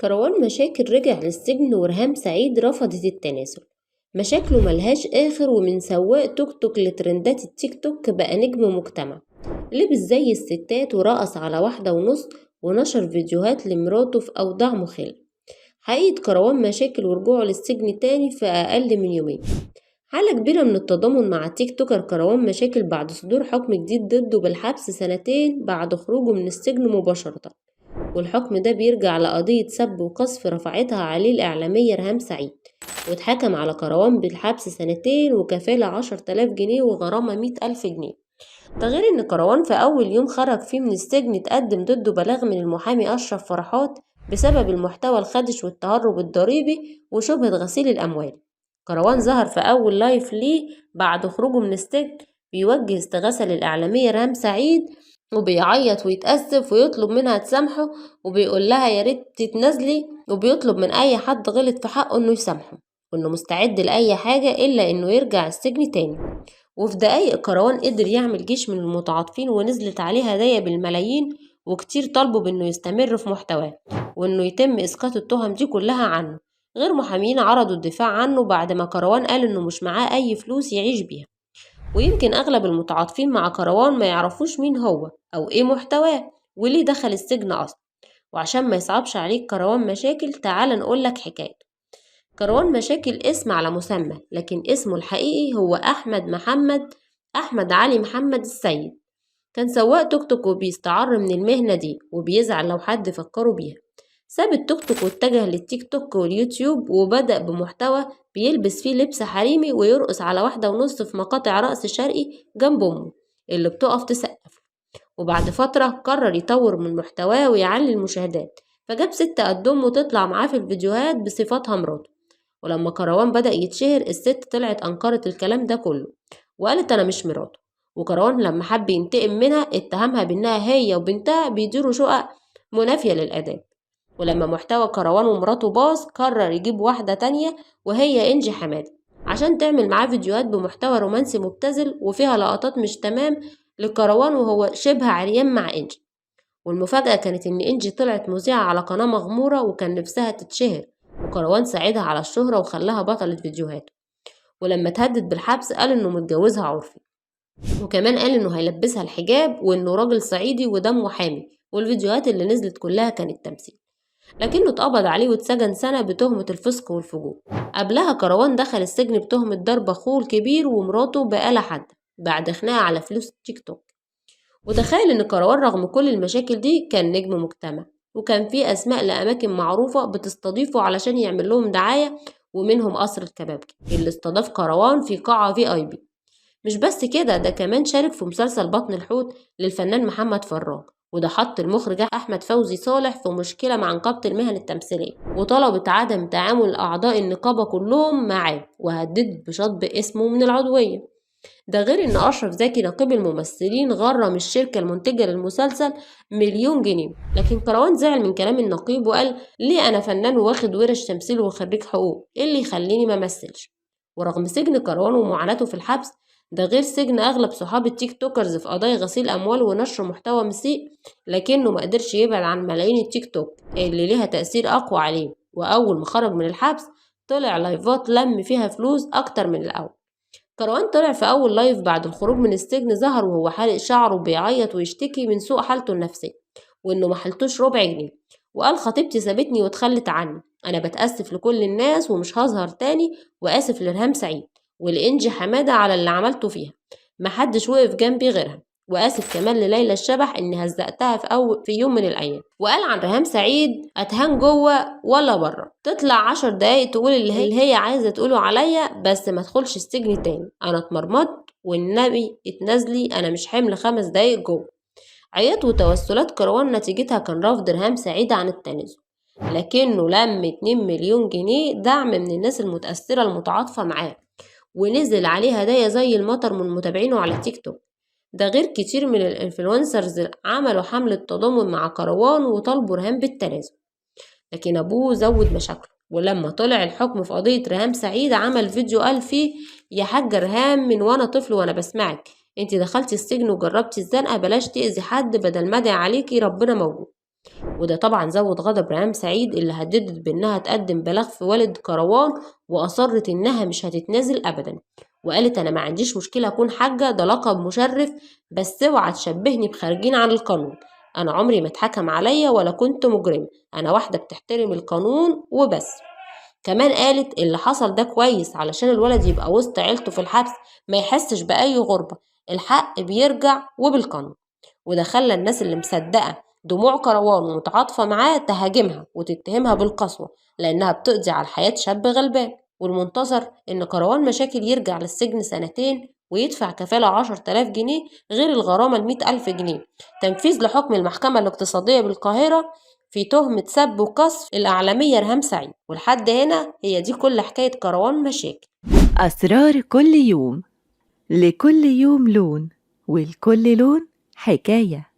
كروان مشاكل رجع للسجن ورهام سعيد رفضت التنازل. مشاكله ملهاش آخر، ومن سواق توك توك لترندات التيك توك بقى نجم مجتمع. لبس زي الستات ورقص على 1:30 ونشر فيديوهات لمراته في أوضاع مخلة. حقيقة كروان مشاكل ورجوعه للسجن تاني في أقل من يومين. حالة كبيرة من التضامن مع تيك توكر كروان مشاكل بعد صدور حكم جديد ضده بالحبس 2 سنين بعد خروجه من السجن مباشرة، والحكم ده بيرجع لقضية سب وقذف رفعتها عليه الإعلامية رهام سعيد، واتحكم على كروان بالحبس 2 سنين وكفالة 10,000 جنيه وغرامة 100,000 جنيه. ده غير إن كروان في أول يوم خرج فيه من السجن اتقدم ضده بلاغ من المحامي أشرف فرحات بسبب المحتوى الخادش والتهرب الضريبي وشبهة غسيل الأموال. كروان ظهر في أول لايف ليه بعد خروجه من السجن بيوجه استغاثة للإعلامية رهام سعيد، وبيعيط ويتأسف ويطلب منها تسامحه، وبيقول لها يا ريت تتنازلي، وبيطلب من أي حد غلط في حقه إنه يسامحه، وإنه مستعد لأي حاجة إلا إنه يرجع السجن تاني. وفي دقايق كروان قدر يعمل جيش من المتعاطفين ونزلت عليه هدايا بالملايين، وكتير طالبوا بإنه يستمر في محتواه وإنه يتم إسقاط التهم دي كلها عنه، غير محامين عرضوا الدفاع عنه بعد ما كروان قال إنه مش معاه أي فلوس يعيش بيها. ويمكن أغلب المتعاطفين مع كروان ما يعرفوش مين هو أو إيه محتواه وليه دخل السجن أصلا. وعشان ما يصعبش عليك كروان مشاكل تعال نقولك حكايته. كروان مشاكل اسم على مسمى، لكن اسمه الحقيقي هو أحمد علي محمد السيد. كان سواق توك توك وبيستعر من المهنة دي وبيزعل لو حد فكره بيها. ساب التوك توك واتجه للتيك توك واليوتيوب، وبدأ بمحتوى بيلبس فيه لبس حريمي ويرقص على 1:30 في مقاطع رقص شرقي جنب أمه اللي بتقف تسقف. وبعد فترة قرر يطور من محتواه ويعلي المشاهدات، فجاب ست قد أمه تطلع معاه في الفيديوهات بصفتها مراته. ولما كروان بدأ يتشهر الست طلعت أنكرت الكلام ده كله وقالت أنا مش مراته. وكروان لما حب ينتقم منها اتهمها بأنها هي وبنتها بيديروا شقق منافية للآداب. ولما محتوى كروان ومراته باظ قرر يجيب واحدة تانية وهي إنجي حمادة عشان تعمل معاه فيديوهات بمحتوى رومانسي مبتذل وفيها لقطات مش تمام لكروان وهو شبه عريان مع إنجي. والمفاجأة كانت إن إنجي طلعت مذيعة على قناة مغمورة وكان نفسها تتشهر، وكروان ساعدها على الشهرة وخلاها بطلة فيديوهاته. ولما تهدد بالحبس قال إنه متجوزها عرفي، وكمان قال إنه هيلبسها الحجاب وإنه راجل صعيدي ودمه حامي، والفيديوهات اللي نزلت كلها كانت تمثيل. لكنه اتقبض عليه واتسجن سنة بتهمة الفسق والفجور. قبلها كروان دخل السجن بتهمة ضرب أخوه الكبير ومراته بآلة حادة بعد خناقة على فلوس تيك توك. وتخيل إن كروان رغم كل المشاكل دي كان نجم مجتمع، وكان فيه أسماء لأماكن معروفة بتستضيفه علشان يعمل لهم دعاية، ومنهم قصر الكبابجي اللي استضاف كروان في قاعة VIP. مش بس كده، ده كمان شارك في مسلسل بطن الحوت للفنان محمد فراج، وده حط المخرج أحمد فوزي صالح في مشكلة مع نقابة المهن التمثيلية وطلبت عدم تعامل أعضاء النقابة كلهم معاه وهددت بشطب اسمه من العضوية. ده غير إن أشرف زكي نقيب الممثلين غرم الشركة المنتجة للمسلسل 1,000,000 جنيه. لكن كروان زعل من كلام النقيب وقال ليه أنا فنان واخد ورش تمثيل وخريج حقوق، إيه اللي يخليني ما مثلش؟ ورغم سجن كروان ومعاناته في الحبس، ده غير سجن أغلب صحاب التيك توكرز في قضايا غسيل أموال ونشر محتوى مسيء، لكنه ما قدرش يبعد عن ملايين التيك توك اللي ليها تأثير أقوى عليه. وأول ما خرج من الحبس طلع لايفات لم فيها فلوس أكتر من الأول. كروان طلع في أول لايف بعد الخروج من السجن ظهر وهو حالق شعره وبيعيط ويشتكي من سوء حالته النفسية وإنه محلتوش ربع جنيه، وقال خطيبتي سابتني واتخلت عني، أنا بتأسف لكل الناس ومش هظهر تاني، وآسف لرهام سعيد ولإنجي حمادة على اللي عملته فيها، محدش وقف جنبي غيرها، وآسف كمان لليلى الشبح إني هزقتها في يوم من الأيام. وقال عن رهام سعيد أتهان جوه ولا بره، تطلع 10 دقايق تقول اللي هي عايزة تقوله عليا بس ما تدخلش السجن تاني، أنا اتمرمطت والنبي اتنازلي، أنا مش حمل 5 دقايق جوه. عياط وتوسلات كروان نتيجتها كان رفض رهام سعيد عن التنازل، لكنه لم 2,000,000 جنيه دعم من الناس المتأثرة المتعاطفة معاه، ونزل عليه هدايا زي المطر من متابعينه على تيك توك. ده غير كتير من الانفلونسرز عملوا حملة تضامن مع كروان وطالبوا رهام بالتنازل، لكن أبوه زود مشاكله. ولما طلع الحكم في قضية رهام سعيد عمل فيديو قال فيه يا حاجة رهام من وانا طفل وانا بسمعك، انتي دخلتي السجن وجربتي الزنقة، بلاش تأذي حد، بدل ما ادعي عليكي ربنا موجود. وده طبعا زود غضب ريهام سعيد اللي هددت بإنها تقدم بلاغ في والد كروان، وأصرت إنها مش هتتنازل أبدا، وقالت أنا ما عنديش مشكلة أكون حاجة، ده لقب مشرف، بس اوعى تشبهني بخارجين عن القانون. أنا عمري ما اتحكم عليا ولا كنت مجرمة، أنا واحدة بتحترم القانون وبس. كمان قالت اللي حصل ده كويس علشان الولد يبقى وسط عيلته في الحبس، ما يحسش بأي غربة، الحق بيرجع وبالقانون. وده خلى الناس اللي مصدقة دموع كروان ومتعاطفة معاه تهاجمها وتتهمها بالقسوة، لأنها بتقضي على حياة شاب غلبان. والمنتظر إن كروان مشاكل يرجع للسجن 2 سنين ويدفع كفالة 10,000 جنيه غير الغرامة 100,000 جنيه، تنفيذ لحكم المحكمة الاقتصادية بالقاهرة في تهمة سب وقذف الإعلامية ريهام سعيد. ولحد هنا هي دي كل حكاية كروان مشاكل. أسرار كل يوم، لكل يوم لون، ولكل لون حكاية.